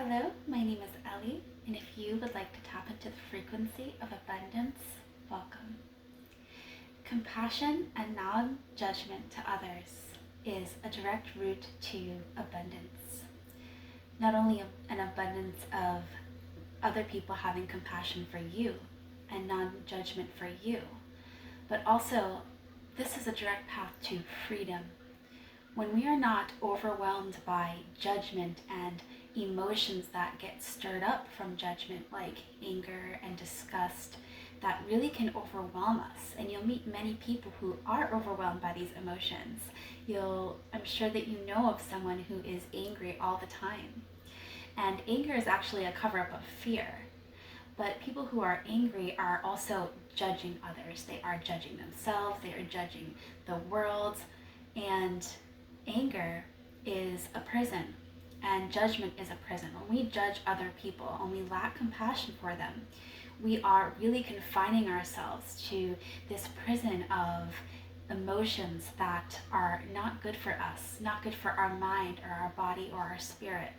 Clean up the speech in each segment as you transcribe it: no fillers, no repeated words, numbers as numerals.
Hello, my name is Ellie, and if you would like to tap into the frequency of abundance, welcome. Compassion and non-judgment to others is a direct route to abundance. Not only an abundance of other people having compassion for you and non-judgment for you, but also this is a direct path to freedom. When we are not overwhelmed by judgment and emotions that get stirred up from judgment, like anger and disgust, that really can overwhelm us. And you'll meet many people who are overwhelmed by these emotions. I'm sure that you know of someone who is angry all the time. And anger is actually a cover-up of fear. But people who are angry are also judging others. They are judging themselves, they are judging the world, and anger is a prison, and judgment is a prison. When we judge other people and we lack compassion for them, we are really confining ourselves to this prison of emotions that are not good for us, not good for our mind or our body or our spirit.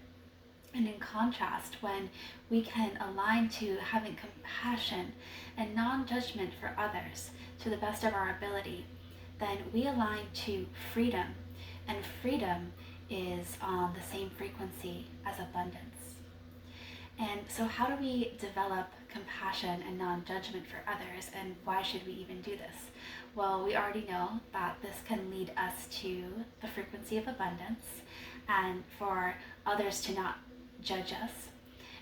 And in contrast, when we can align to having compassion and non-judgment for others to the best of our ability, then we align to freedom. And freedom is on the same frequency as abundance. And so how do we develop compassion and non-judgment for others, and why should we even do this? Well, we already know that this can lead us to the frequency of abundance and for others to not judge us.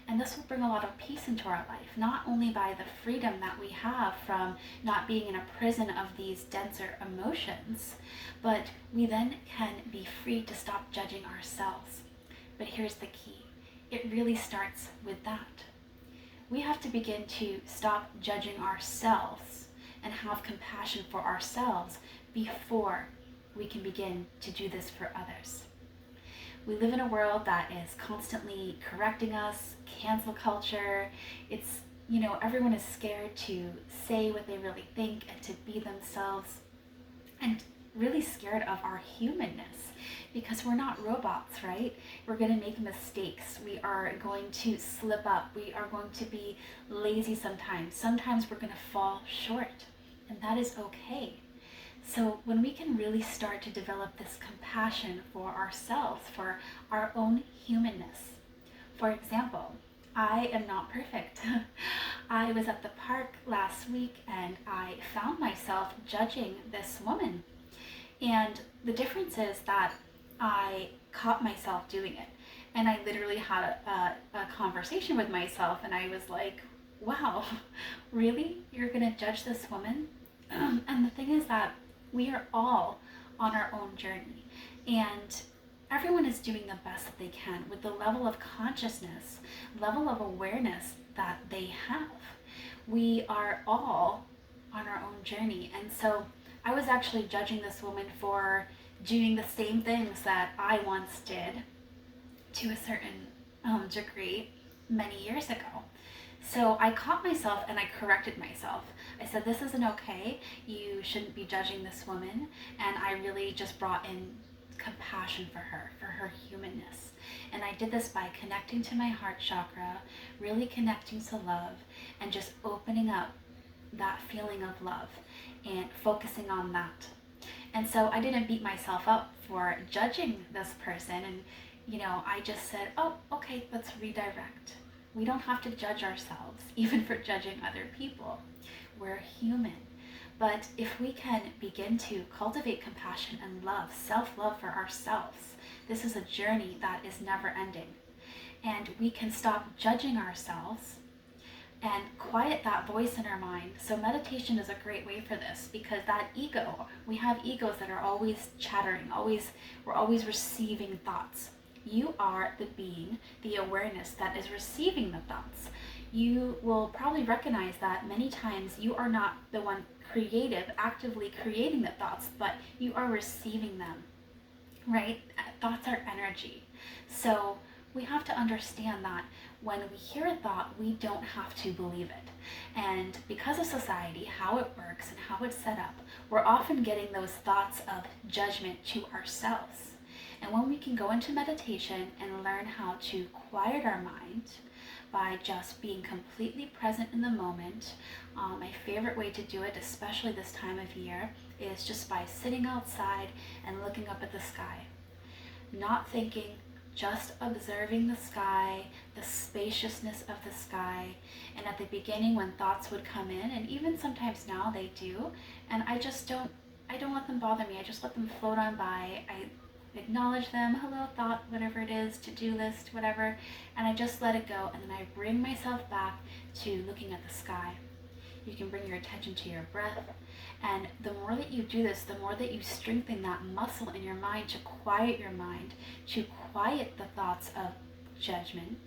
And this will bring a lot of peace into our life, not only by the freedom that we have from not being in a prison of these denser emotions, but we then can be free to stop judging ourselves. But here's the key. It really starts with that. We have to begin to stop judging ourselves and have compassion for ourselves before we can begin to do this for others. We live in a world that is constantly correcting us, cancel culture. It's, everyone is scared to say what they really think and to be themselves, and really scared of our humanness, because we're not robots, right? We're going to make mistakes. We are going to slip up. We are going to be lazy sometimes. Sometimes we're going to fall short, and that is okay. So when we can really start to develop this compassion for ourselves, for our own humanness. For example, I am not perfect. I was at the park last week and I found myself judging this woman. And the difference is that I caught myself doing it. And I literally had a conversation with myself, and I was like, wow, really? You're gonna judge this woman? And the thing is that we are all on our own journey, and everyone is doing the best that they can with the level of consciousness, level of awareness that they have. We are all on our own journey. And so I was actually judging this woman for doing the same things that I once did to a certain degree many years ago. So I caught myself and I corrected myself. I said, this isn't okay. You shouldn't be judging this woman. And I really just brought in compassion for her humanness. And I did this by connecting to my heart chakra, really connecting to love, and just opening up that feeling of love and focusing on that. And so I didn't beat myself up for judging this person. And, I just said, oh, okay, let's redirect. We don't have to judge ourselves, even for judging other people. We're human. But if we can begin to cultivate compassion and love, self-love for ourselves, this is a journey that is never ending. And we can stop judging ourselves and quiet that voice in our mind. So meditation is a great way for this, because that ego, we have egos that are always chattering, we're always receiving thoughts. You are the being, the awareness that is receiving the thoughts. You will probably recognize that many times you are not the one actively creating the thoughts, but you are receiving them, right? Thoughts are energy. So we have to understand that when we hear a thought, we don't have to believe it. And because of society, how it works and how it's set up, we're often getting those thoughts of judgment to ourselves. And when we can go into meditation and learn how to quiet our mind by just being completely present in the moment, my favorite way to do it, especially this time of year, is just by sitting outside and looking up at the sky. Not thinking, just observing the sky, the spaciousness of the sky. And at the beginning when thoughts would come in, and even sometimes now they do, and I don't let them bother me. I just let them float on by. I acknowledge them, hello thought, whatever it is, to-do list, whatever, and I just let it go, and then I bring myself back to looking at the sky. You can bring your attention to your breath, and the more that you do this, the more that you strengthen that muscle in your mind to quiet your mind, to quiet the thoughts of judgment,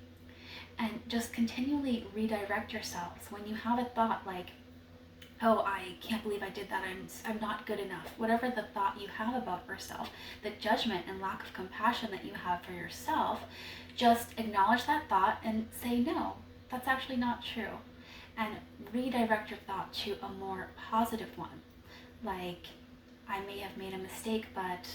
and just continually redirect yourselves. When you have a thought like, oh, I can't believe I did that, I'm not good enough, whatever the thought you have about yourself, the judgment and lack of compassion that you have for yourself, just acknowledge that thought and say, no, that's actually not true. And redirect your thought to a more positive one. Like, I may have made a mistake, but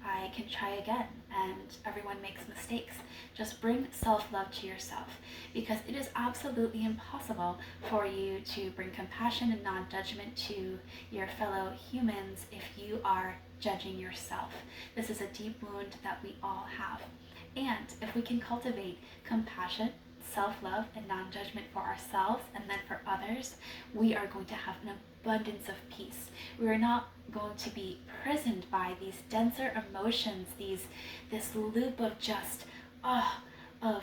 I can try again, and everyone makes mistakes. Just bring self-love to yourself, because it is absolutely impossible for you to bring compassion and non-judgment to your fellow humans if you are judging yourself. This is a deep wound that we all have. And if we can cultivate compassion, self-love, and non-judgment for ourselves and then for others, we are going to have an abundance of peace. We are not going to be prisoned by these denser emotions, this loop of just of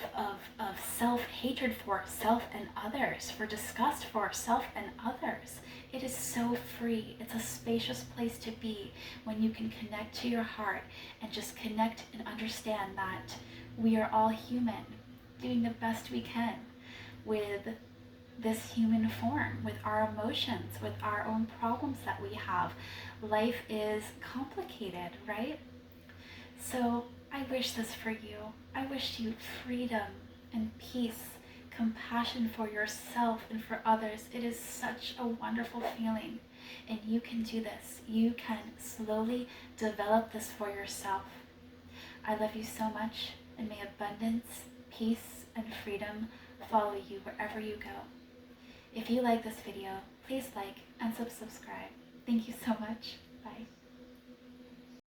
self-hatred for self and others, for disgust for self and others. It is so free. It's a spacious place to be when you can connect to your heart and just connect and understand that we are all human, doing the best we can with this human form, with our emotions, with our own problems that we have. Life is complicated, right? So I wish this for you. I wish you freedom and peace, compassion for yourself and for others. It is such a wonderful feeling, and you can do this. You can slowly develop this for yourself. I love you so much, and may abundance, peace, and freedom follow you wherever you go. If you like this video, please like and subscribe. Thank you so much. Bye.